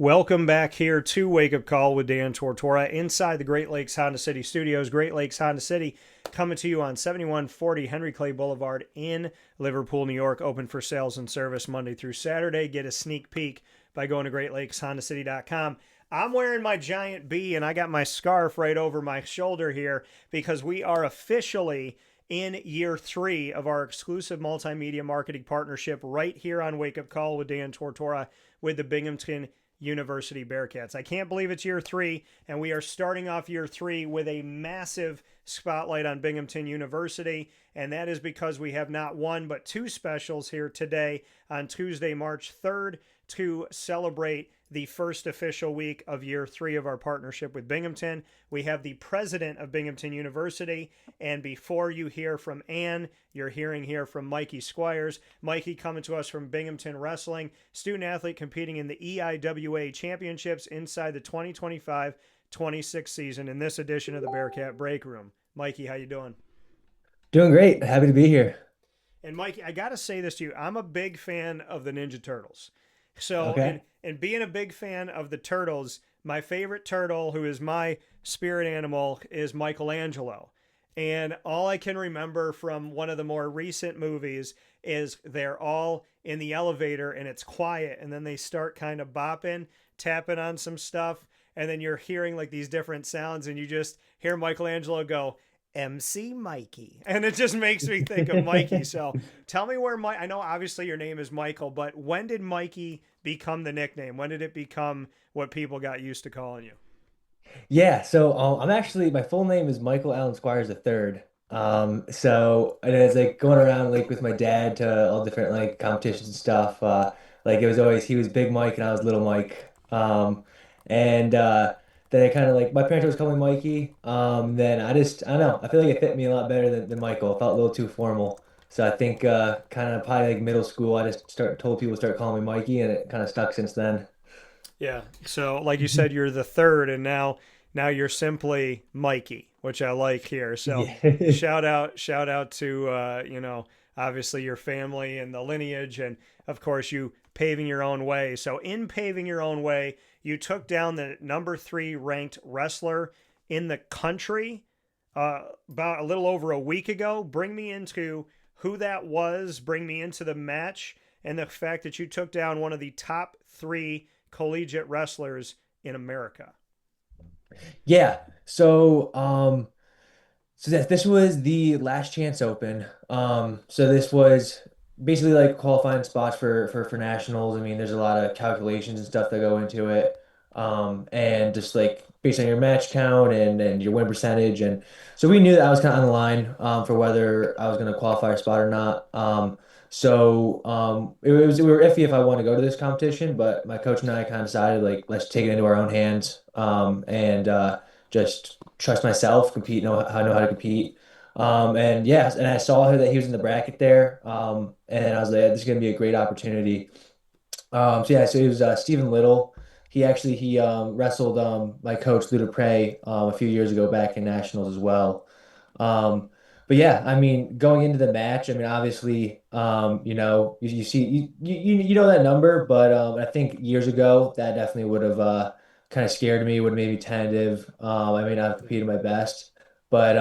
Welcome back here to Wake Up Call with Dan Tortora inside the Great Lakes Honda City Studios. Great Lakes Honda City coming to you on 7140 Henry Clay Boulevard in Liverpool, New York. Open for sales and service Monday through Saturday. Get a sneak peek by going to GreatLakesHondaCity.com. I'm wearing my giant B and I got my scarf right over my shoulder here because we are officially in year 3 of our exclusive multimedia marketing partnership right here on Wake Up Call with Dan Tortora with the Binghamton University Bearcats. I can't believe it's year 3, and we are starting off year 3 with a massive spotlight on Binghamton University, and that is because we have not one but 2 specials here today on Tuesday, March 3rd to celebrate the first official week of year 3 of our partnership with Binghamton. We have the president of Binghamton University, and before you hear from Ann, you're hearing here from Mikey Squires. Mikey coming to us from Binghamton Wrestling, student athlete competing in the EIWA Championships inside the 2025-26 season in this edition of the Bearcat Breakroom. Mikey, how you doing? Doing great. Happy to be here. And Mikey, I got to say this to you. I'm a big fan of the Ninja Turtles. So, Okay. and being a big fan of the Turtles, my favorite turtle, who is my spirit animal, is Michelangelo. And all I can remember from one of the more recent movies is they're all in the elevator and it's quiet. And then they start kind of bopping, tapping on some stuff. And then you're hearing like these different sounds and you just hear Michelangelo go, MC Mikey. And it just makes me think of Mikey. So tell me where I know obviously your name is Michael, but when did Mikey become the nickname? When did it become what people got used to calling you? Yeah, so I'm actually my full name is Michael Allen Squires III. So and it's like going around like with my dad to all different like competitions and stuff. Like it was always he was Big Mike and I was Little Mike. And then I kind of like my parents always called me Mikey. Then I don't know I feel like it fit me a lot better than Michael. It felt a little too formal. So I think kind of probably like middle school I just start told people to start calling me Mikey and it kind of stuck since then. Yeah. So like you said, you're the third and now you're simply Mikey, which I like here. So Yeah. shout out to obviously your family and the lineage and of course you paving your own way. So in paving your own way, you took down the number 3 ranked wrestler in the country about a little over a week ago. Bring me into who that was, bring me into the match and the fact that you took down one of the top 3 collegiate wrestlers in America. Yeah. So this was the last chance open. So this was basically like qualifying spots for nationals. I mean, there's a lot of calculations and stuff that go into it. And just like based on your match count and your win percentage. And so we knew that I was kind of on the line for whether I was going to qualify a spot or not. We were iffy if I wanted to go to this competition, but my coach and I kind of decided like let's take it into our own hands and just trust myself, compete, know how to compete. And yeah, and I saw that he was in the bracket there, and I was like, this is gonna be a great opportunity. So it was Stephen Little. He wrestled my coach Lou Prey a few years ago back in nationals as well. Um, but yeah, I mean, going into the match, I mean, obviously, you see, you know that number, but I think years ago that definitely would have kind of scared me, would have made me tentative. I mean, I've competed my best, but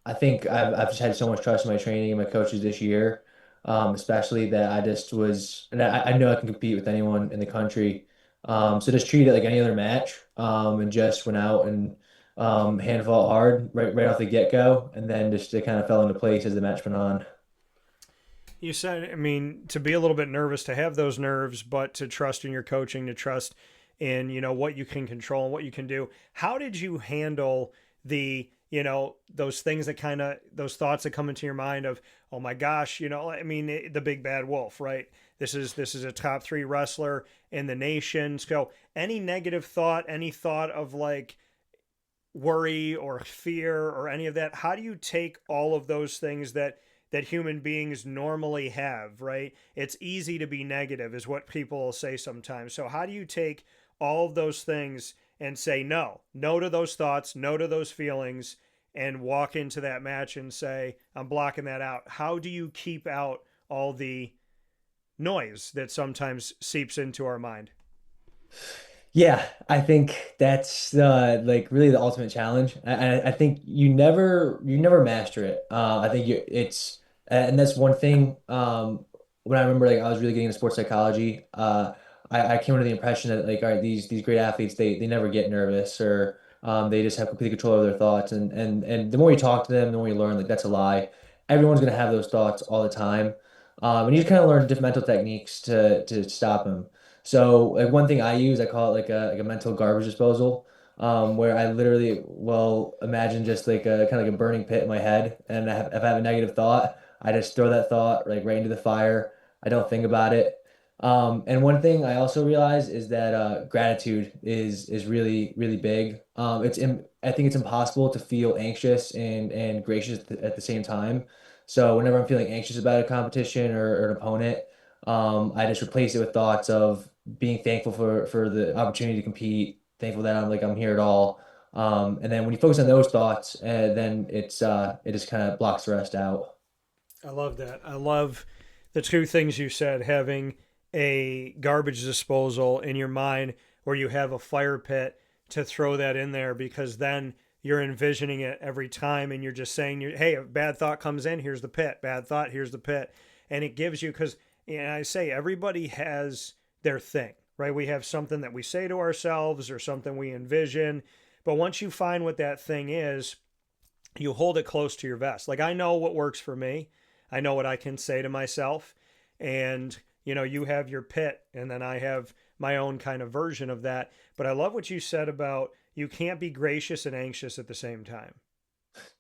I think I've just had so much trust in my training and my coaches this year, especially that I just was, and I know I can compete with anyone in the country. So just treat it like any other match, and just went out and hand fought hard right off the get-go, and then just it kind of fell into place as the match went on. You said, I mean, to be a little bit nervous, to have those nerves, but to trust in your coaching, to trust in, what you can control and what you can do. How did you handle those things that kind of, those thoughts that come into your mind of, oh my gosh, I mean, the big bad wolf, right? This is a top 3 wrestler in the nation. So any negative thought, any thought of like, worry or fear or any of that, how do you take all of those things that human beings normally have, right? It's easy to be negative is what people will say sometimes. So how do you take all of those things and say no to those thoughts, no to those feelings, and walk into that match and say, I'm blocking that out? How do you keep out all the noise that sometimes seeps into our mind? Yeah, I think that's like really the ultimate challenge. I think you never master it. I think it's and that's one thing. When I remember like I was really getting into sports psychology, I came under the impression that like all right, these great athletes they never get nervous or they just have complete control over their thoughts and the more you talk to them, the more you learn like that's a lie. Everyone's gonna have those thoughts all the time, and you just kind of learn different mental techniques to stop them. So like one thing I use, I call it like a mental garbage disposal, where I literally will imagine just like a kind of like a burning pit in my head, and if I have a negative thought, I just throw that thought like right into the fire. I don't think about it. And one thing I also realize is that gratitude is really big. I think it's impossible to feel anxious and gracious at the same time. So whenever I'm feeling anxious about a competition or an opponent, I just replace it with thoughts of being thankful for the opportunity to compete, thankful that I'm here at all. And then when you focus on those thoughts, then it just kind of blocks the rest out. I love that. I love the two things you said, having a garbage disposal in your mind where you have a fire pit to throw that in there, because then you're envisioning it every time and you're just saying, hey, a bad thought comes in, here's the pit. Bad thought, here's the pit. And it gives you, because I say everybody has their thing, right? We have something that we say to ourselves or something we envision. But once you find what that thing is, you hold it close to your vest. Like, I know what works for me. I know what I can say to myself. And, you have your pit, and then I have my own kind of version of that. But I love what you said about you can't be gracious and anxious at the same time.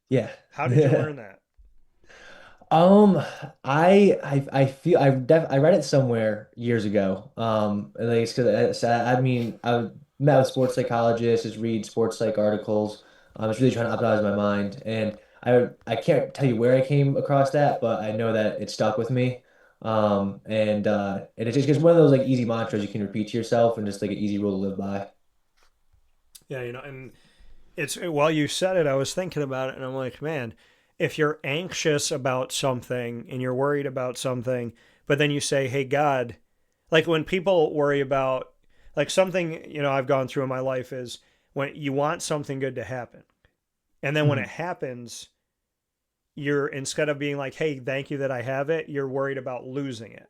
Yeah. How did you learn that? Um, I feel I read it somewhere years ago. Like it's 'cause I mean I met with sports psychologists, just read sports psych articles. I was really trying to optimize my mind, and I can't tell you where I came across that, but I know that it stuck with me. And it's just one of those like easy mantras you can repeat to yourself and just like an easy rule to live by. Yeah, and it's while you said it, I was thinking about it, and I'm like, man, if you're anxious about something and you're worried about something, but then you say, hey, God, like when people worry about, like something, I've gone through in my life is when you want something good to happen. And then when it Mhm. happens, you're, instead of being like, hey, thank you that I have it, you're worried about losing it.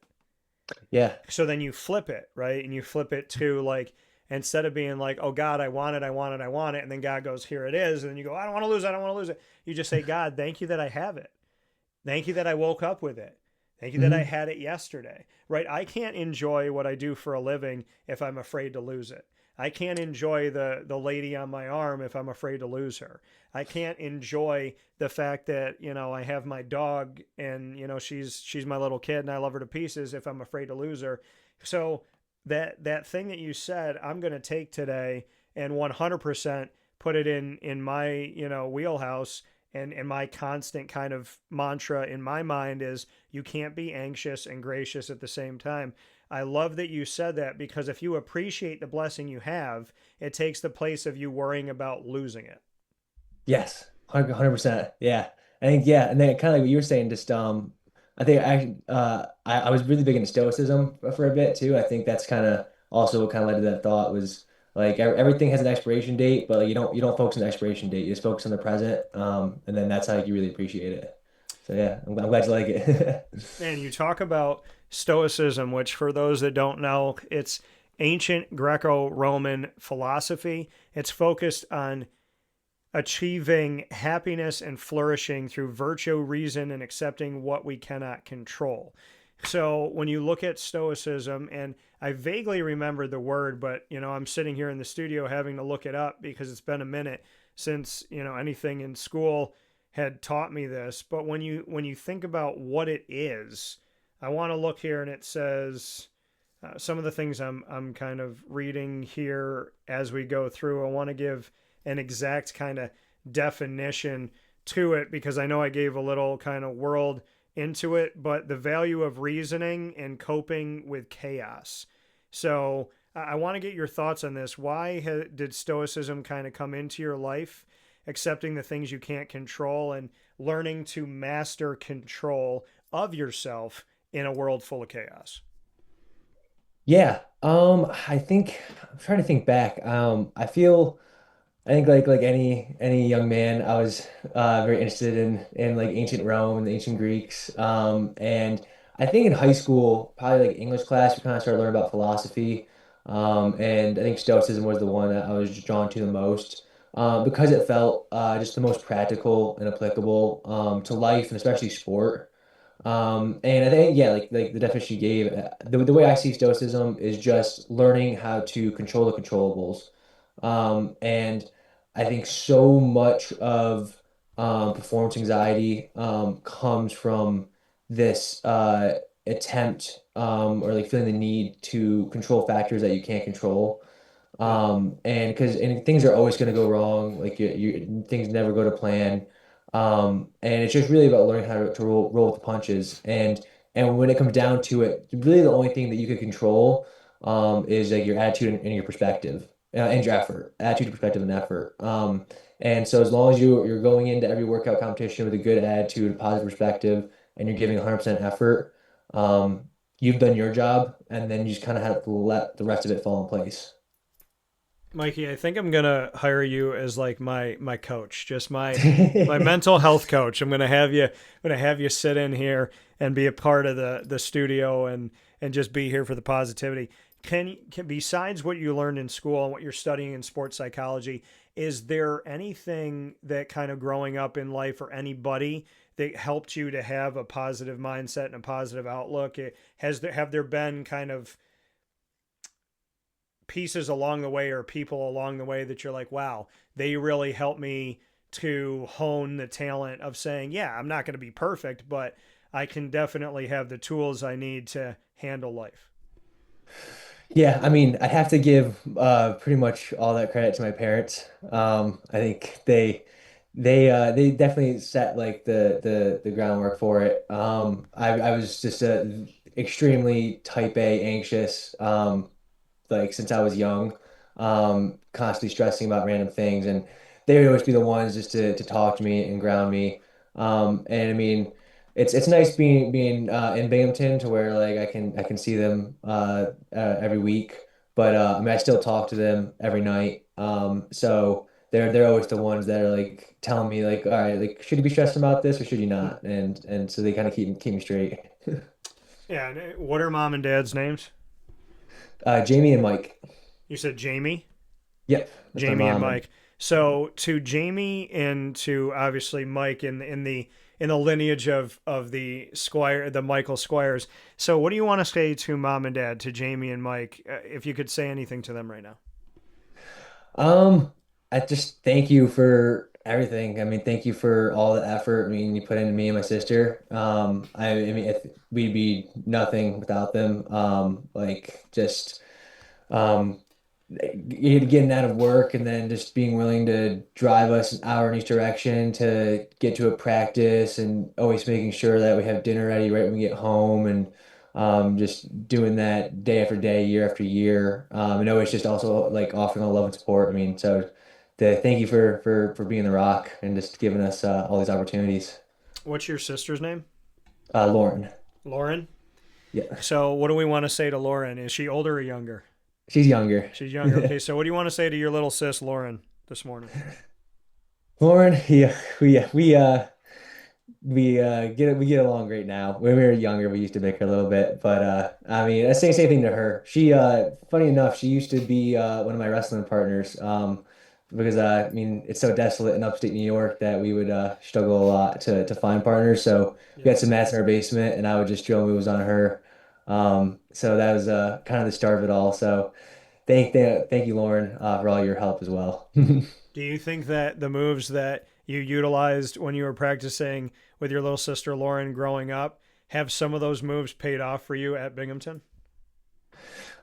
Yeah. So then you flip it, right? And you flip it to like, instead of being like, oh God, I want it, I want it, I want it. And then God goes, here it is. And then you go, I don't want to lose it, I don't want to lose it. You just say, God, thank you that I have it. Thank you that I woke up with it. Thank you that I Hmm. had it yesterday, right? I can't enjoy what I do for a living if I'm afraid to lose it. I can't enjoy the lady on my arm if I'm afraid to lose her. I can't enjoy the fact that, I have my dog and, she's my little kid and I love her to pieces if I'm afraid to lose her. So that thing that you said, I'm going to take today and 100% put it in my, wheelhouse, and my constant kind of mantra in my mind is you can't be anxious and gracious at the same time. I love that you said that, because if you appreciate the blessing you have, it takes the place of you worrying about losing it. Yes, 100%. Yeah. I think yeah, and then kind of like what you were saying, just I think I was really big into Stoicism for a bit too. I think that's kind of also what kind of led to that thought was like everything has an expiration date, but like, you don't focus on the expiration date. You just focus on the present. And then that's how you really appreciate it. So yeah, I'm glad you like it. Man, you talk about Stoicism, which for those that don't know, it's ancient Greco Roman philosophy. It's focused on achieving happiness and flourishing through virtue, reason, and accepting what we cannot control. So when you look at Stoicism, and I vaguely remember the word, but I'm sitting here in the studio having to look it up because it's been a minute since anything in school had taught me this. But when you think about what it is, I want to look here, and it says some of the things I'm kind of reading here as we go through. I want to give an exact kind of definition to it because I know I gave a little kind of world into it, but the value of reasoning and coping with chaos. So I want to get your thoughts on this. Why did Stoicism kind of come into your life? Accepting the things you can't control and learning to master control of yourself in a world full of chaos. Yeah. I think I'm trying to think back. I think like any young man, I was very interested in like ancient Rome and the ancient Greeks. And I think in high school, probably like English class, we kind of started learning about philosophy. And I think Stoicism was the one that I was just drawn to the most, because it felt just the most practical and applicable to life and especially sport. And I think, yeah, like the definition you gave, the way I see Stoicism is just learning how to control the controllables. And I think so much of performance anxiety comes from this attempt, or like feeling the need to control factors that you can't control. Yeah. And because and things are always going to go wrong, like things never go to plan. And it's just really about learning how to roll with the punches. And when it comes down to it, really the only thing that you can control is like your attitude and your perspective, and your effort, attitude, perspective, and effort. And so as long as you're going into every workout competition with a good attitude, a positive perspective, and you're giving 100% effort, um, you've done your job, and then you just kind of have to let the rest of it fall in place. Mikey, I think I'm gonna hire you as like my coach, just my mental health coach. I'm gonna have you sit in here and be a part of the studio and just be here for the positivity. Can besides what you learned in school and what you're studying in sports psychology, is there anything that kind of growing up in life or anybody that helped you to have a positive mindset and a positive outlook? Have there been kind of pieces along the way or people along the way that you're like, wow, they really helped me to hone the talent of saying, yeah, I'm not going to be perfect, but I can definitely have the tools I need to handle life. Yeah, I mean, I have to give pretty much all that credit to my parents. I think they definitely set like the groundwork for it. I was just a extremely type A anxious, like since I was young, constantly stressing about random things, and they would always be the ones just to talk to me and ground me. And I mean, it's nice being in Binghamton to where like I can see them every week, but I mean I still talk to them every night. So they're always the ones that are like telling me like, all right, like should you be stressing about this or should you not? And so they kind of keep me straight. Yeah. What are mom and dad's names? Jamie and Mike. You said Jamie, Yep, that's my Jamie and mom and Mike. So to Jamie and to obviously Mike in the lineage of the Michael Squires. So what do you want to say to mom and dad, to Jamie and Mike, if you could say anything to them right now? Um, I just thank you for everything. I mean, thank you for all the effort. I mean, you put into me and my sister. I mean, we'd be nothing without them. Like just um, getting out of work and then just being willing to drive us an hour in each direction to get to a practice and always making sure that we have dinner ready right when we get home and just doing that day after day, year after year. And always just also like offering all love and support. I mean, so thank you for being the rock and just giving us all these opportunities. What's your sister's name? Lauren. Lauren. Yeah, So what do we want to say to Lauren? Is she older or younger? she's younger. She's younger. Okay, so what do you want to say to your little sis Lauren this morning? Lauren, yeah, we get along great now. When we were younger, we used to bicker a little bit, but I mean, I say same thing to her. She funny enough, she used to be one of my wrestling partners. Because I mean, it's so desolate in upstate New York that we would struggle a lot to find partners. So we Yep. had some mats in our basement, and I would just drill moves on her. So that was kind of the start of it all. So thank you, Lauren, for all your help as well. Do you think that the moves that you utilized when you were practicing with your little sister Lauren growing up have some of those moves paid off for you at Binghamton?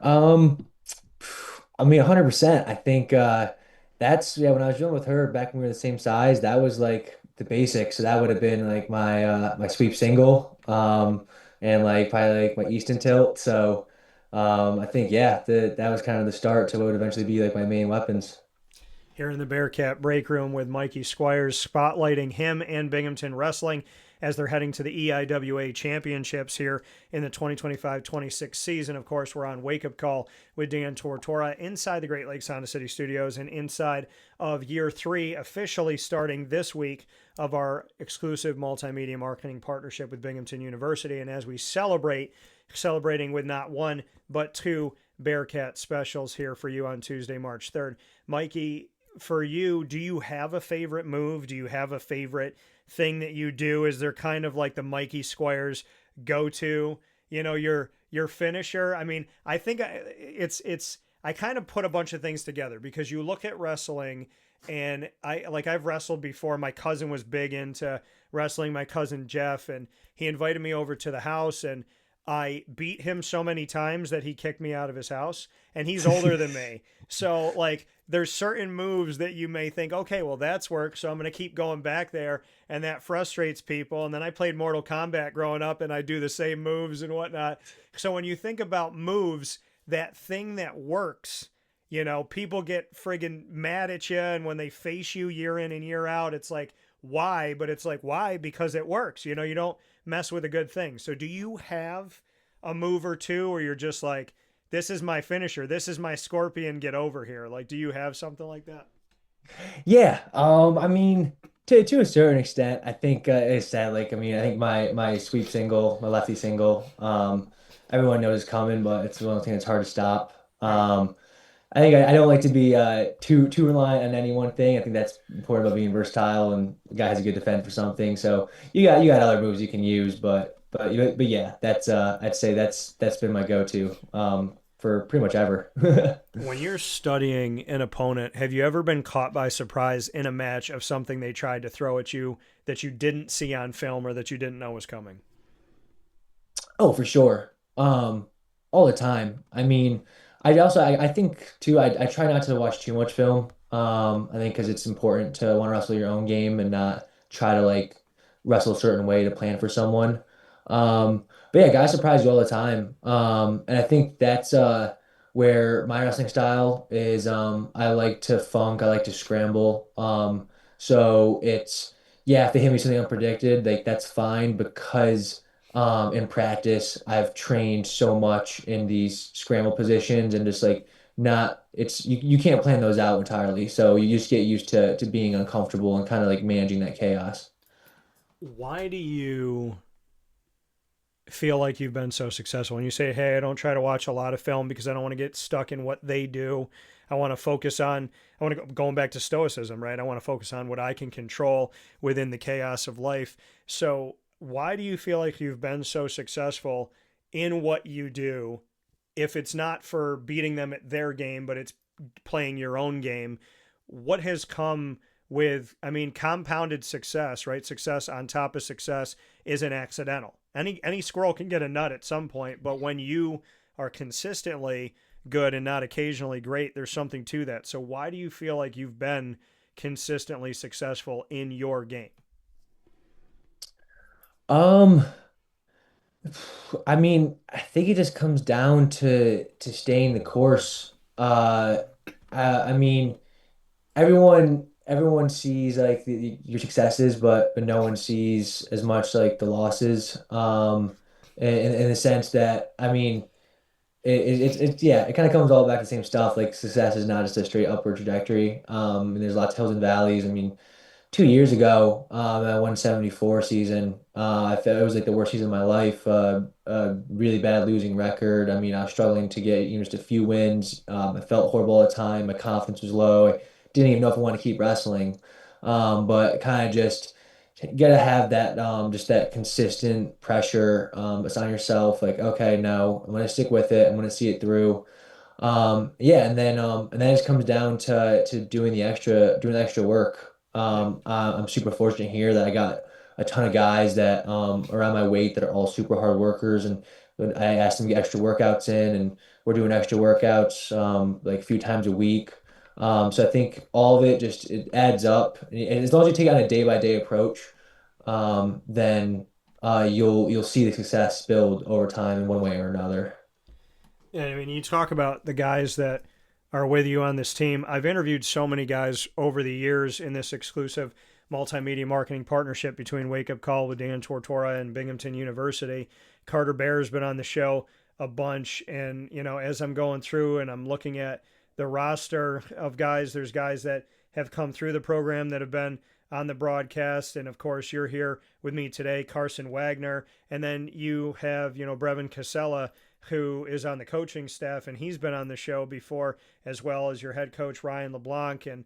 Um, I mean, 100%. I think that's yeah. When I was dealing with her back when we were the same size, that was like the basics. So that would have been like my sweep single, and like probably like my Easton tilt. So I think yeah, that was kind of the start to what would eventually be like my main weapons. Here in the Bearcat Breakroom with Mikey Squires, spotlighting him and Binghamton Wrestling. as they're heading to the EIWA Championships here in the 2025-26 season. Of course, we're on Wake Up Call with Dan Tortora inside the Great Lakes Honda City Studios and inside of year 3, officially starting this week, of our exclusive multimedia marketing partnership with Binghamton University. And as we celebrating with not one, but 2 Bearcat specials here for you on Tuesday, March 3rd. Mikey, for you, do you have a favorite move? Do you have a favorite thing that you do? Is there kind of like the Mikey Squires go-to, your finisher? I mean, I think I kind of put a bunch of things together because you look at wrestling, and I've wrestled before. My cousin was big into wrestling, my cousin Jeff, and he invited me over to the house, and I beat him so many times that he kicked me out of his house, and he's older than me. So there's certain moves that you may think, okay, well, that's worked, so I'm going to keep going back there, and that frustrates people. And then I played Mortal Kombat growing up, and I do the same moves and whatnot. So when you think about moves, that thing that works, people get friggin' mad at you, and when they face you year in and year out, it's like, why? But it's like, why? Because it works. You don't mess with a good thing. So do you have a move or two, or you're just like, this is my finisher, this is my scorpion, get over here? Do you have something like that? Yeah. I mean, to a certain extent, I think it's sad. I think my sweep single, my lefty single, everyone knows it's coming, but it's one thing that's hard to stop. I think I don't like to be too reliant on any one thing. I think that's important about being versatile, and the guy has a good defense for something. So you got other moves you can use, but yeah, that's I'd say that's been my go-to for pretty much ever. When you're studying an opponent, have you ever been caught by surprise in a match of something they tried to throw at you that you didn't see on film or that you didn't know was coming? Oh, for sure. All the time. I mean, I think too, I try not to watch too much film. I think because it's important to want to wrestle your own game and not try to wrestle a certain way to plan for someone. But yeah, guys surprise you all the time. And I think that's where my wrestling style is. I like to funk, I like to scramble. So it's yeah, if they hit me something unpredicted, that's fine because in practice I've trained so much in these scramble positions and just not you can't plan those out entirely. So you just get used to being uncomfortable and kind of managing that chaos. Why do you feel like you've been so successful? When you say, hey, I don't try to watch a lot of film because I don't want to get stuck in what they do. I want to focus on, going back to Stoicism, right? I want to focus on what I can control within the chaos of life. So why do you feel like you've been so successful in what you do if it's not for beating them at their game, but it's playing your own game? What has come with, compounded success, right? Success on top of success isn't accidental. Any squirrel can get a nut at some point, but when you are consistently good and not occasionally great, there's something to that. So why do you feel like you've been consistently successful in your game? Um, I think it just comes down to staying the course. I mean, everyone sees your successes, but no one sees as much the losses. In the sense that yeah, it kind of comes all back to the same stuff. Success is not just a straight upward trajectory. And there's lots of hills and valleys. 2 years ago, at 174 season, I felt it was the worst season of my life. Really bad losing record. I was struggling to get just a few wins. I felt horrible all the time. My confidence was low. I didn't even know if I wanted to keep wrestling. But kind of just gotta have that just that consistent pressure. It's on yourself. Okay, no, I'm gonna stick with it. I'm gonna see it through. Yeah, and then it just comes down to doing the extra work. I'm super fortunate here that I got a ton of guys that around my weight that are all super hard workers, and I asked them to get extra workouts in, and we're doing extra workouts a few times a week. So I think all of it just it adds up, and as long as you take it on a day by day approach, then you'll see the success build over time in one way or another. Yeah, you talk about the guys that are with you on this team. I've interviewed so many guys over the years in this exclusive multimedia marketing partnership between Wake Up Call with Dan Tortora and Binghamton University. Carter Bear's been on the show a bunch. And, as I'm going through and I'm looking at the roster of guys, there's guys that have come through the program that have been on the broadcast. And of course, you're here with me today, Carson Wagner. And then you have, Brevin Casella, who is on the coaching staff, and he's been on the show before, as well as your head coach, Ryan LeBlanc. And,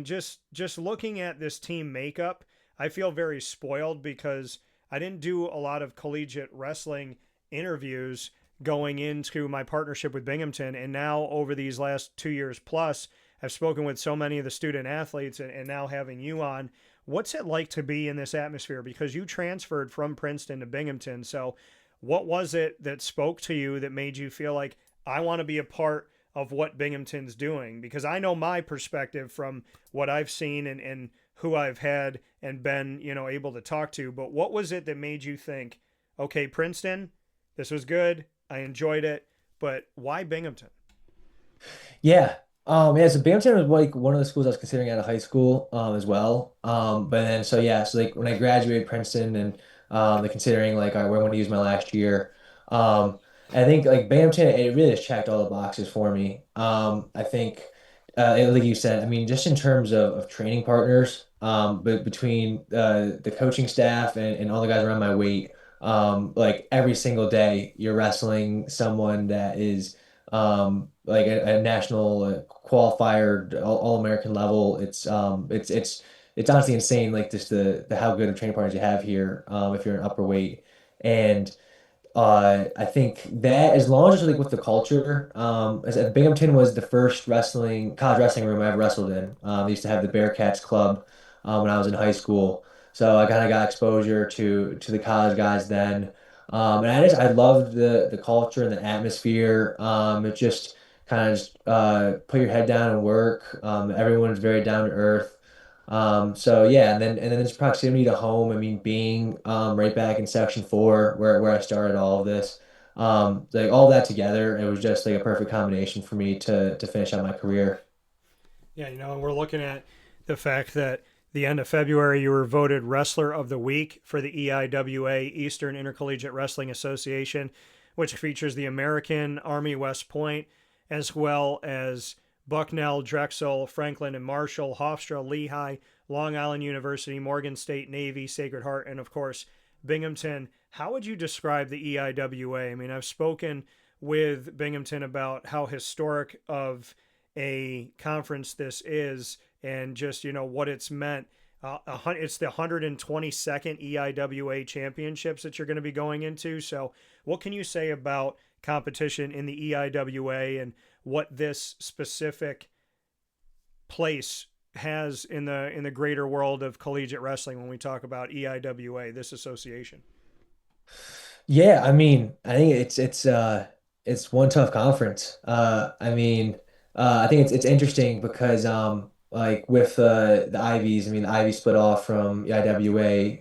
just looking at this team makeup, I feel very spoiled because I didn't do a lot of collegiate wrestling interviews going into my partnership with Binghamton. And now over these last 2 years plus, I've spoken with so many of the student athletes, and now having you on. What's it like to be in this atmosphere? Because you transferred from Princeton to Binghamton. So what was it that spoke to you that made you feel like I want to be a part of what Binghamton's doing? Because I know my perspective from what I've seen and who I've had and been, able to talk to. But what was it that made you think, okay, Princeton, this was good, I enjoyed it, but why Binghamton? Yeah. Yeah, so Binghamton was like one of the schools I was considering out of high school as well. But then so yeah, so like when I graduated Princeton and like considering like all right, where I want to use my last year. I think like Binghamton, it really has checked all the boxes for me. I think like you said, I mean, just in terms of training partners, but between the coaching staff and all the guys around my weight, like every single day you're wrestling someone that is like a national qualifier, all American level. It's honestly insane, like just the how good of training partners you have here, if you're an upper weight. And I think that as long as like with the culture, as Binghamton was the first college wrestling room I ever wrestled in. They used to have the Bearcats Club when I was in high school, so I kind of got exposure to the college guys then. And I loved the culture and the atmosphere. It just kind of put your head down and work. Everyone's very down to earth. So yeah, and then this proximity to home. I mean, being right back in Section 4 where I started all of this, like all that together, it was just like a perfect combination for me to finish out my career. Yeah, and we're looking at the fact that the end of February, you were voted Wrestler of the Week for the EIWA, Eastern Intercollegiate Wrestling Association, which features the American Army West Point, as well as Bucknell, Drexel, Franklin and Marshall, Hofstra, Lehigh, Long Island University, Morgan State Navy, Sacred Heart, and of course, Binghamton. How would you describe the EIWA? I mean, I've spoken with Binghamton about how historic of a conference this is and just, what it's meant. It's the 122nd EIWA Championships that you're going to be going into. So what can you say about competition in the EIWA and what this specific place has in the greater world of collegiate wrestling when we talk about EIWA, this association? Yeah, I mean, I think it's one tough conference. I mean, I think it's interesting because like with the Ivies, I mean the Ivy split off from the IWA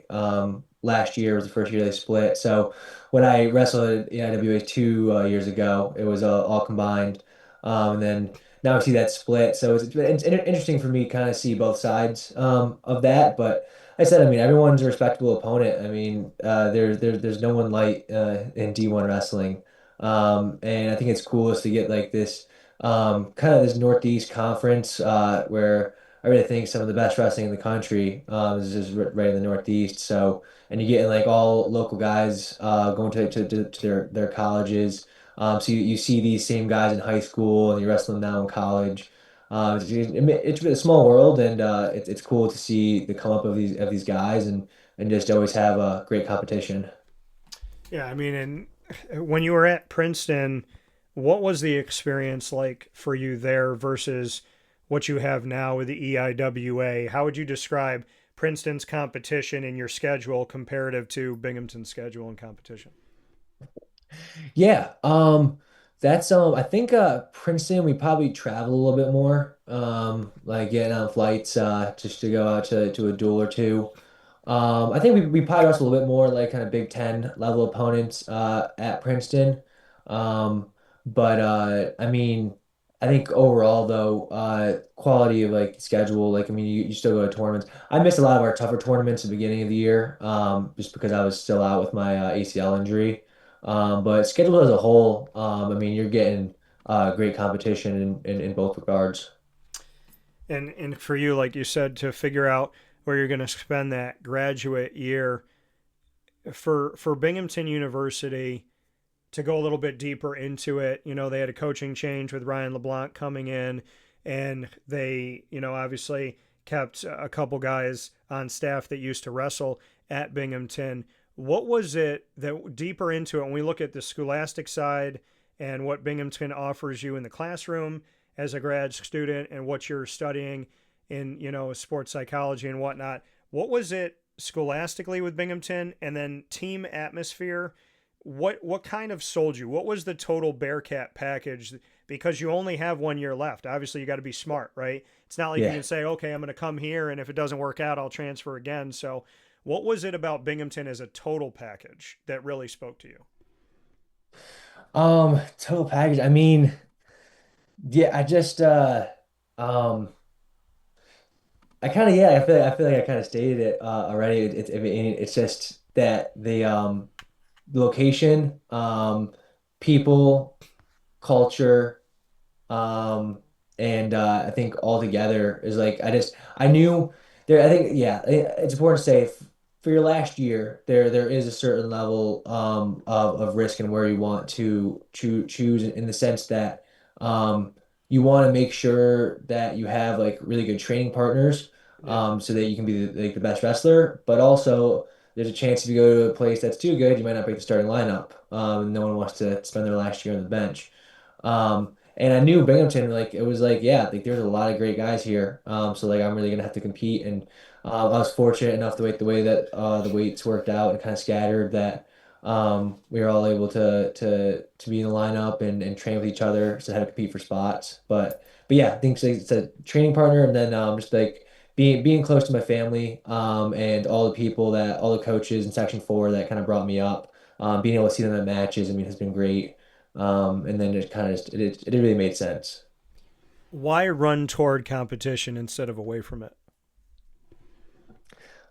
last year was the first year they split. So when I wrestled at the IWA 2 years ago, it was all combined. And then now I see that split. So it's interesting for me to kind of see both sides of that. But like I said, I mean, everyone's a respectable opponent. I mean, there's no one light in D1 wrestling. And I think it's cool is to get like this kind of this Northeast conference where I really think some of the best wrestling in the country is just right in the Northeast. So, and you're getting like all local guys going to their colleges. So you see these same guys in high school and you wrestle them now in college. It's a small world, and it's cool to see the come up of these guys and just always have a great competition. Yeah, I mean, and when you were at Princeton, what was the experience like for you there versus what you have now with the EIWA? How would you describe Princeton's competition in your schedule comparative to Binghamton's schedule and competition? Yeah, that's I think Princeton we probably travel a little bit more, like getting on flights just to go out to a duel or two. I think we probably wrestle a little bit more like kind of Big Ten level opponents at Princeton. Um, but I mean. I think overall though, quality of like schedule, like I mean, you still go to tournaments. I missed a lot of our tougher tournaments at the beginning of the year, just because I was still out with my ACL injury. But schedule as a whole, I mean, you're getting great competition in both regards. And for you, like you said, to figure out where you're going to spend that graduate year for Binghamton University, to go a little bit deeper into it, they had a coaching change with Ryan LeBlanc coming in, and they, obviously kept a couple guys on staff that used to wrestle at Binghamton. What was it that deeper into it when we look at the scholastic side and what Binghamton offers you in the classroom as a grad student and what you're studying in, sports psychology and whatnot? What was it scholastically with Binghamton, and then team atmosphere? What kind of sold you? What was the total Bearcat package? Because you only have 1 year left. Obviously, you got to be smart, right? It's not like you Yeah. can say, okay, I'm going to come here, and if it doesn't work out, I'll transfer again. So, what was it about Binghamton as a total package that really spoke to you? Total package. I mean, yeah, I just um I kind of yeah, I feel like I kind of stated it already. It's just that the location, people, culture, um, and I think all together is like I knew there. I think yeah, it's important to say for your last year there is a certain level of risk in where you want to choose in the sense that um, you want to make sure that you have like really good training partners Yeah. so that you can be like the best wrestler, but also there's a chance if you go to a place that's too good, you might not break the starting lineup. No one wants to spend their last year on the bench. And I knew Binghamton, like it was like, yeah, like there's a lot of great guys here. So like I'm really gonna have to compete. And I was fortunate enough the way that the weights worked out and kind of scattered that we were all able to be in the lineup and train with each other, so how to compete for spots. But yeah, I think it's a training partner, and then just like being close to my family and all the coaches in Section 4 that kind of brought me up, being able to see them at matches, I mean, has been great. And then it kind of it really made sense. Why run toward competition instead of away from it?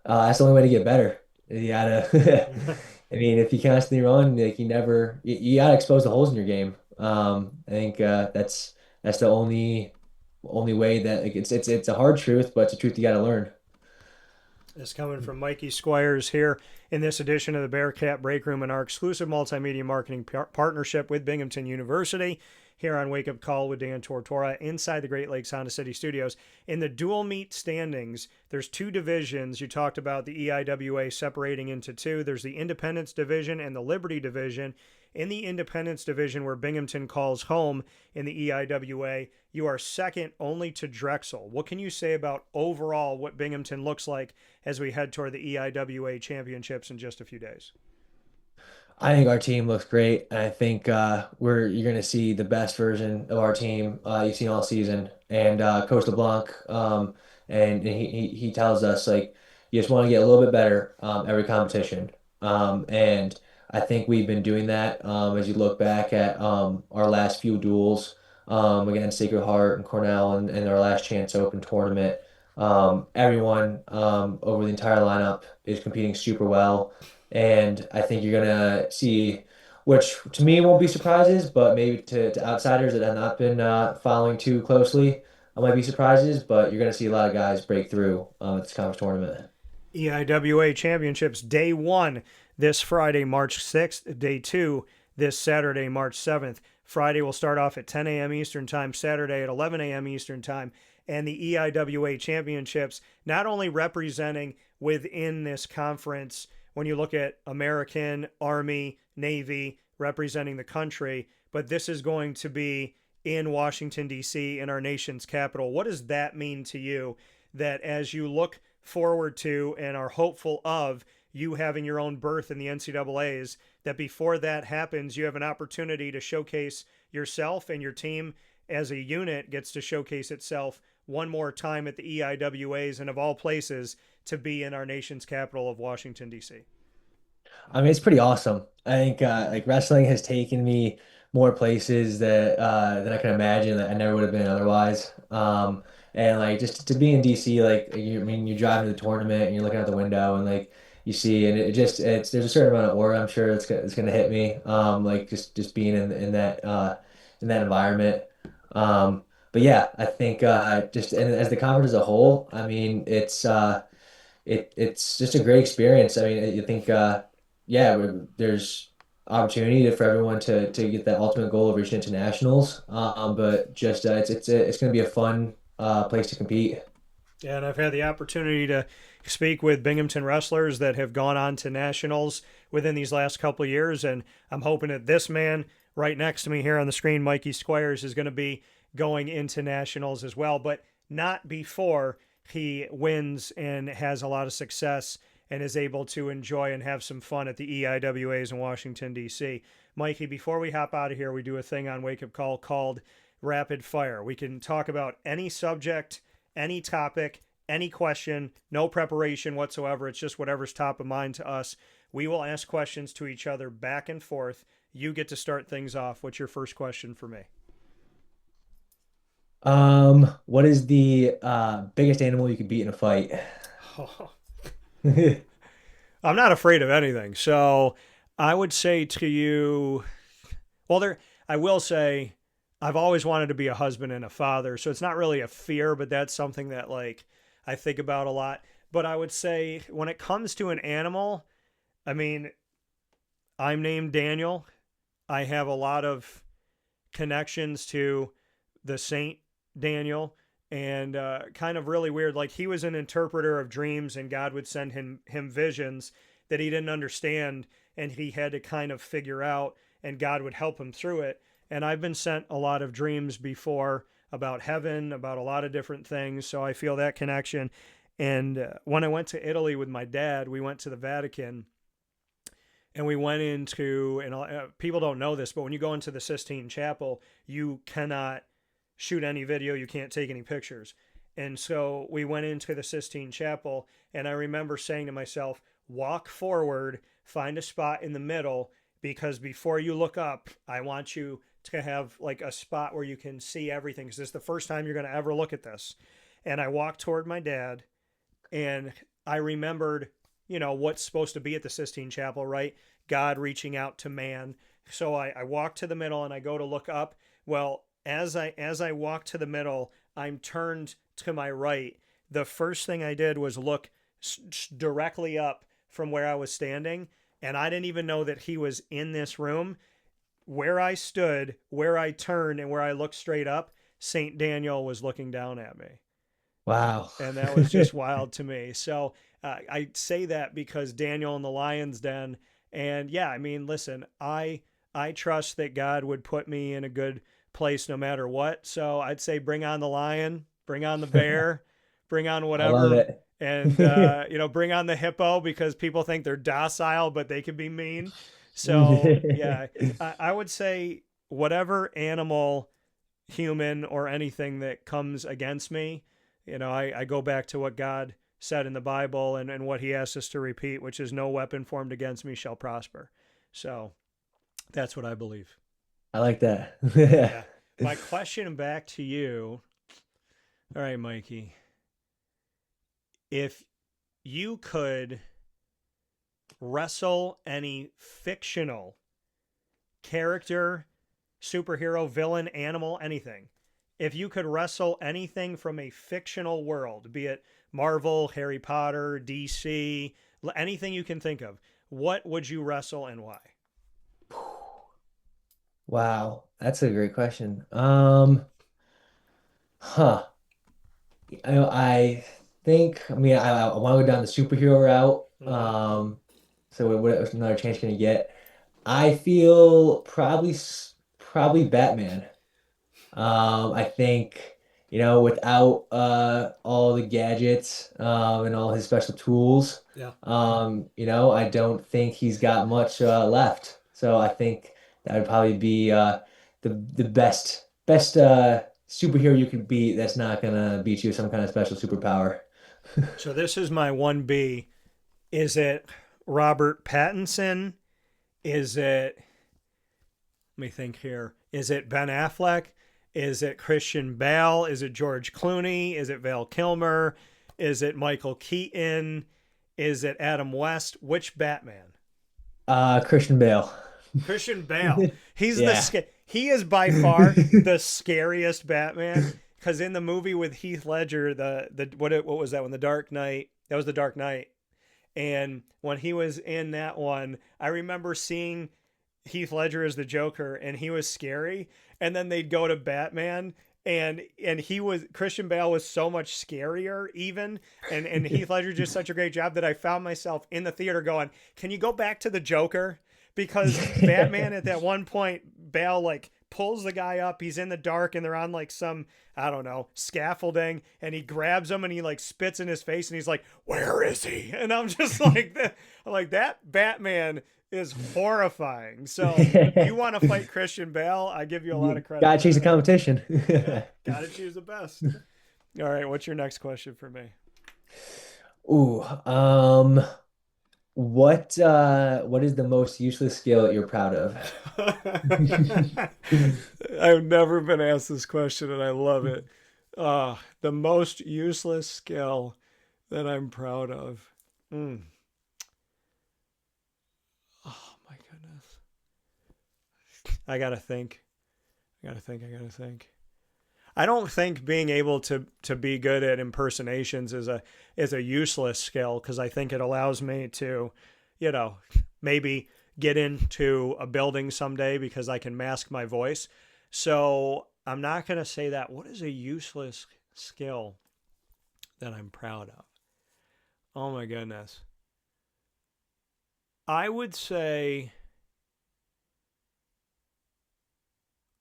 That's the only way to get better. You gotta, I mean, if you constantly run, like you gotta expose the holes in your game. I think that's the only way that like, it's a hard truth, but it's a truth you gotta learn. Is coming from Mikey Squires here in this edition of the Bearcat Breakroom and our exclusive multimedia marketing partnership with Binghamton University here on Wake Up Call with Dan Tortora inside the Great Lakes Honda City Studios. In the dual meet standings, there's two divisions. You talked about the EIWA separating into two. There's the Independence Division and the Liberty Division. In the Independence Division, where Binghamton calls home in the EIWA, you are second only to Drexel. What can you say about overall what Binghamton looks like as we head toward the EIWA Championships in just a few days? I think our team looks great, and I think you're going to see the best version of our team you've seen all season. And Coach LeBlanc, and he tells us like you just want to get a little bit better every competition. And I think we've been doing that as you look back at our last few duels against Sacred Heart and Cornell and our last chance open tournament. Everyone over the entire lineup is competing super well. And I think you're gonna see, which to me won't be surprises, but maybe to outsiders that have not been following too closely, I might be surprises. But you're gonna see a lot of guys break through at this conference tournament. EIWA Championships Day 1 this Friday, March 6th. Day 2 this Saturday, March 7th. Friday will start off at 10 a.m. Eastern Time, Saturday at 11 a.m. Eastern Time. And the EIWA Championships not only representing within this conference, when you look at American, Army, Navy representing the country, but this is going to be in Washington, D.C., in our nation's capital. What does that mean to you that as you look forward to and are hopeful of you having your own berth in the NCAAs, that before that happens, you have an opportunity to showcase yourself and your team as a unit gets to showcase itself one more time at the EIWAs and of all places to be in our nation's capital of Washington, D.C.? I mean, it's pretty awesome. I think like wrestling has taken me more places that than I can imagine that I never would have been otherwise. And like just to be in DC, like I mean, you drive to the tournament and you're looking out the window and like you see, and it just it's there's a certain amount of aura I'm sure it's gonna hit me. Like just being in that environment. But yeah, I think just and as the conference as a whole, I mean, it's just a great experience. I mean, you think, yeah, there's opportunity for everyone to get that ultimate goal of reaching into nationals. But just it's going to be a fun place to compete. Yeah, and I've had the opportunity to speak with Binghamton wrestlers that have gone on to nationals within these last couple of years, and I'm hoping that this man right next to me here on the screen, Mikey Squires, is going to be going into nationals as well, but not before he wins and has a lot of success and is able to enjoy and have some fun at the EIWAs in Washington, D.C. Mikey, before we hop out of here, we do a thing on Wake Up Call called Rapid Fire. We can talk about any subject, any topic, any question, no preparation whatsoever. It's just whatever's top of mind to us. We will ask questions to each other back and forth. You get to start things off. What's your first question for me? What is the biggest animal you could beat in a fight? I'm not afraid of anything. So I would say to you, well, I will say I've always wanted to be a husband and a father. So it's not really a fear, but that's something that like I think about a lot. But I would say when it comes to an animal, I mean, I'm named Daniel. I have a lot of connections to the Saint Daniel, and kind of really weird. Like he was an interpreter of dreams, and God would send him visions that he didn't understand, and he had to kind of figure out, and God would help him through it. And I've been sent a lot of dreams before about heaven, about a lot of different things, so I feel that connection. And when I went to Italy with my dad, we went to the Vatican and we went into, and people don't know this, but when you go into the Sistine Chapel, you cannot shoot any video, you can't take any pictures. And so we went into the Sistine Chapel, and I remember saying to myself, walk forward, find a spot in the middle, because before you look up, I want you to have like a spot where you can see everything, because this is the first time you're going to ever look at this. And I walked toward my dad, and I remembered, what's supposed to be at the Sistine Chapel, right? God reaching out to man. So I walk to the middle and I go to look up. Well, as I walk to the middle, I'm turned to my right. The first thing I did was look directly up from where I was standing, and I didn't even know that he was in this room. Where I stood, where I turned, and where I looked straight up, Saint Daniel was looking down at me. Wow. And that was just wild to me. So I say that because Daniel in the lion's den. And yeah, I mean, listen, I trust that God would put me in a good place no matter what. So I'd say bring on the lion, bring on the bear, bring on I love whatever. it. And, bring on the hippo, because people think they're docile, but they can be mean. So yeah, I would say whatever animal, human, or anything that comes against me, I go back to what God said in the Bible, and what he asks us to repeat, which is no weapon formed against me shall prosper. So that's what I believe. I like that. Yeah. My question back to you. All right, Mikey. If you could wrestle any fictional character, superhero, villain, animal, anything, if you could wrestle anything from a fictional world, be it Marvel, Harry Potter, DC, anything you can think of, what would you wrestle and why? Wow, that's a great question. Huh. I think, I mean, I want to go down the superhero route. Mm-hmm. So what another chance can you get? I feel probably Batman. I think, without all the gadgets and all his special tools, Yeah. I don't think he's got much left. So I think that would probably be the best superhero you could beat that's not gonna beat you with some kind of special superpower. So this is my 1B. Is it Robert Pattinson? Is it Let me think here. Is it Ben Affleck? Is it Christian Bale? Is it George Clooney? Is it Val Kilmer? Is it Michael Keaton? Is it Adam West? Which Batman? Christian Bale. Christian Bale. He's Yeah. he is by far the scariest Batman, because in the movie with Heath Ledger, what was that one? The Dark Knight. That was The Dark Knight. And when he was in that one, I remember seeing Heath Ledger as the Joker, and he was scary. And then they'd go to Batman, and Christian Bale was so much scarier even, and Heath Ledger did such a great job that I found myself in the theater going, "Can you go back to the Joker?" Because Batman at that one point, Bale like pulls the guy up. He's in the dark, and they're on like some, I don't know, scaffolding, and he grabs him and he like spits in his face, and he's like, "Where is he?" And I'm just like, that Batman is horrifying. So you want to fight Christian Bale? I give you a lot of credit. Gotta choose the competition. Yeah, gotta choose the best. All right, what's your next question for me? Ooh, what is the most useless skill that you're proud of? I've never been asked this question, and I love it. The most useless skill that I'm proud of. Oh my goodness. I gotta think. I don't think being able to be good at impersonations is a useless skill, because I think it allows me to, maybe get into a building someday because I can mask my voice. So I'm not going to say that. What is a useless skill that I'm proud of? Oh my goodness. I would say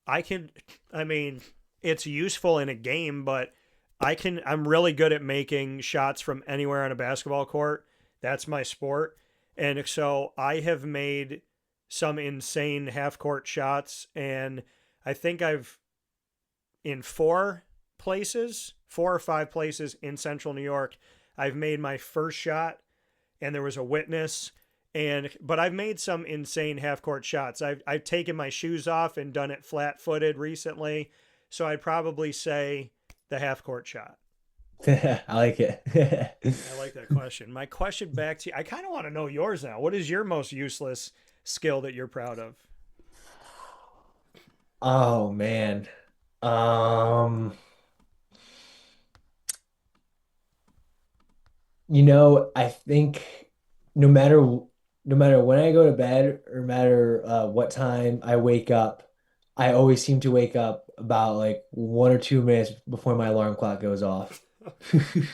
it's useful in a game, but I'm really good at making shots from anywhere on a basketball court. That's my sport. And so I have made some insane half court shots, and I think in 4 or 5 places in central New York, I've made my first shot, and there was a witness. But I've made some insane half court shots. I've taken my shoes off and done it flat footed recently. So I'd probably say the half court shot. I like it. I like that question. My question back to you, I kind of want to know yours now. What is your most useless skill that you're proud of? Oh man. I think no matter when I go to bed, or no matter what time I wake up, I always seem to wake up about like 1 or 2 minutes before my alarm clock goes off.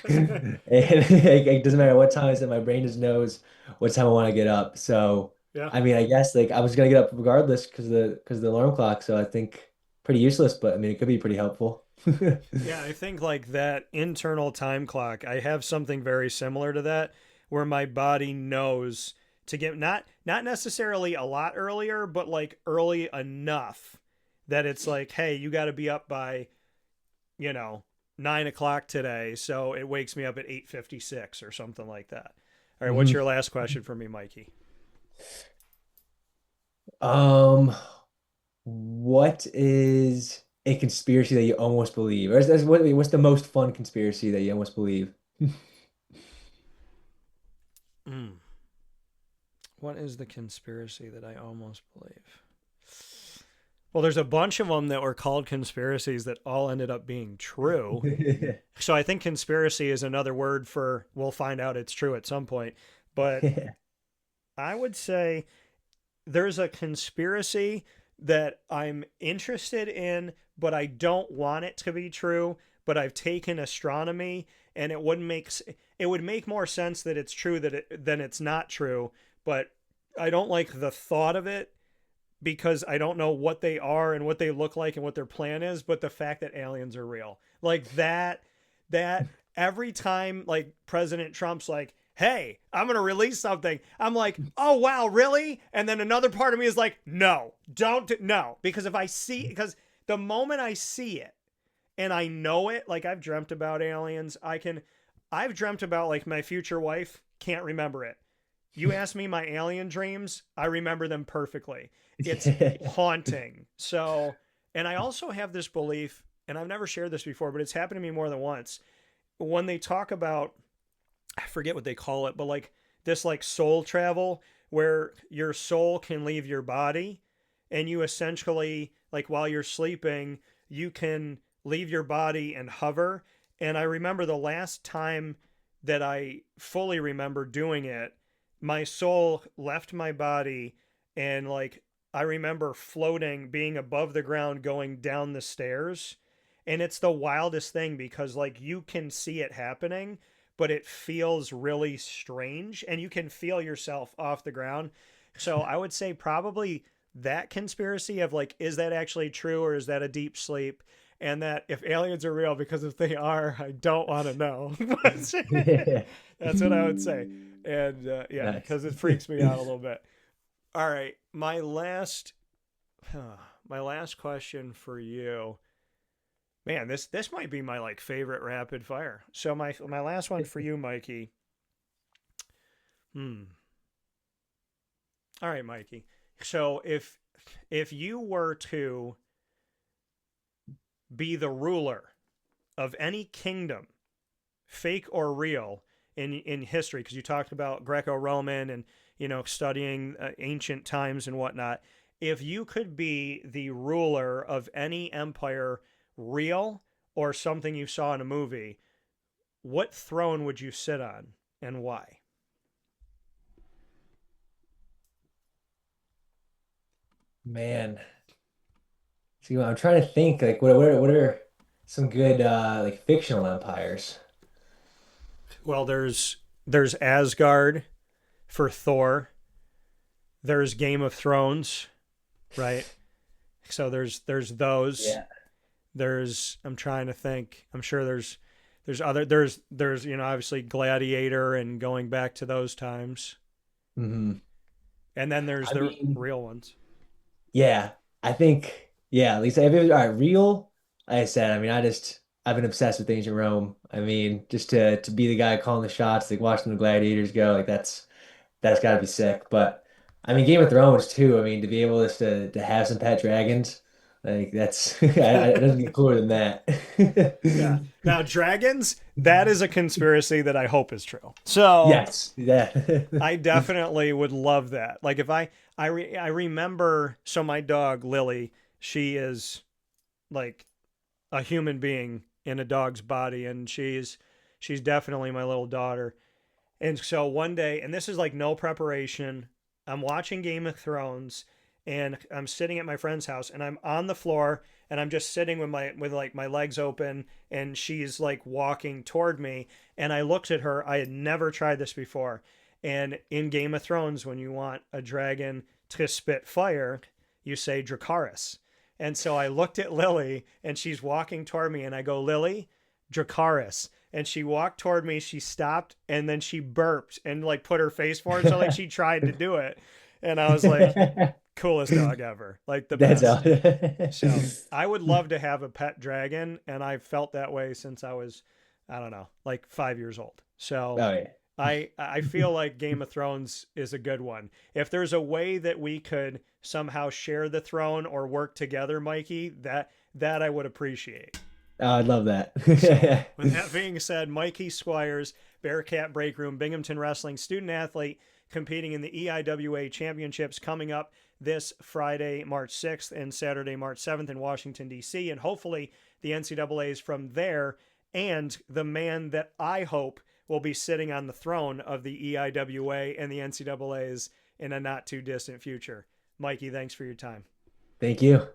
And it doesn't matter what time it's in, my brain just knows what time I want to get up. So Yeah. I mean, I guess like I was gonna get up regardless because of the alarm clock. So I think pretty useless, but I mean it could be pretty helpful. Yeah, I think like that internal time clock, I have something very similar to that, where my body knows to get not necessarily a lot earlier, but like early enough that it's like, hey, you got to be up by, 9 o'clock today. So it wakes me up at 8:56 or something like that. All right. What's Mhm. your last question for me, Mikey? Um, what is a conspiracy that you almost believe? Or what's the most fun conspiracy that you almost believe? Mm. What is the conspiracy that I almost believe? Well, there's a bunch of them that were called conspiracies that all ended up being true. So I think conspiracy is another word for, we'll find out it's true at some point. But I would say there's a conspiracy that I'm interested in, but I don't want it to be true. But I've taken astronomy, and it would make more sense that it's true than it's not true. But I don't like the thought of it, because I don't know what they are and what they look like and what their plan is. But the fact that aliens are real, like that every time like President Trump's like, hey, I'm going to release something, I'm like, oh, wow, really? And then another part of me is like, no, no. Because because the moment I see it and I know it, like I've dreamt about aliens, I've dreamt about like my future wife, can't remember it. You asked me my alien dreams. I remember them perfectly. It's haunting. So, and I also have this belief, and I've never shared this before, but it's happened to me more than once. When they talk about, I forget what they call it, but like this like soul travel where your soul can leave your body and you essentially like while you're sleeping, you can leave your body and hover. And I remember the last time that I fully remember doing it, my soul left my body and like I remember floating, being above the ground, going down the stairs. And it's the wildest thing because like you can see it happening, but it feels really strange and you can feel yourself off the ground. So I would say probably that conspiracy of like, is that actually true or is that a deep sleep? And that if aliens are real, because if they are, I don't want to know. That's what I would say. And yeah, Nice. because it freaks me out a little bit. All right, my last question for you. Man, this might be my like favorite rapid fire. So my last one for you, Mikey. All right, Mikey. So if you were to be the ruler of any kingdom, fake or real, in history, because you talked about Greco-Roman and studying ancient times and whatnot. If you could be the ruler of any empire, real or something you saw in a movie, what throne would you sit on and why? Man, see, I'm trying to think like what are some good like fictional empires? Well, there's Asgard for Thor. There's Game of Thrones, right? So there's those. Yeah. I'm trying to think. I'm sure there's other there's obviously Gladiator and going back to those times. hmm And then there's I the mean, real ones. yeah, I think yeah, at least if it was all right, real, like I said, I mean, I've been obsessed with ancient Rome. I mean, just to be the guy calling the shots, like watching the gladiators go, like that's got to be sick. But I mean, Game of Thrones too. I mean, to be able to have some pet dragons, like that's it doesn't get cooler than Yeah. that. Now dragons, that is a conspiracy that I hope is true. So Yes, yeah. I definitely would love that. Like if I remember, so my dog Lily, she is like a human being in a dog's body, and she's definitely my little daughter. And so one day, and this is like no preparation, I'm watching Game of Thrones and I'm sitting at my friend's house and I'm on the floor and I'm just sitting with like my legs open and she's like walking toward me and I looked at her. I had never tried this before. And in Game of Thrones, when you want a dragon to spit fire, you say Dracarys. And so I looked at Lily and she's walking toward me and I go, Lily, Dracarys. And she walked toward me, she stopped, and then she burped and like put her face forward. So like she tried to do it. And I was like, coolest dog ever. Like the That's best. all. So I would love to have a pet dragon, and I've felt that way since I was, I don't know, like 5 years old. So Oh yeah. I feel like Game of Thrones is a good one. If there's a way that we could somehow share the throne or work together, Mikey, that I would appreciate. Oh, I'd love that. So, with that being said, Mikey Squires, Bearcat Breakroom, Binghamton Wrestling student athlete, competing in the EIWA Championships coming up this Friday, March 6th and Saturday, March 7th in Washington, D.C. And hopefully the NCAAs from there, and the man that I hope will be sitting on the throne of the EIWA and the NCAAs in a not too distant future. Mikey, thanks for your time. Thank you.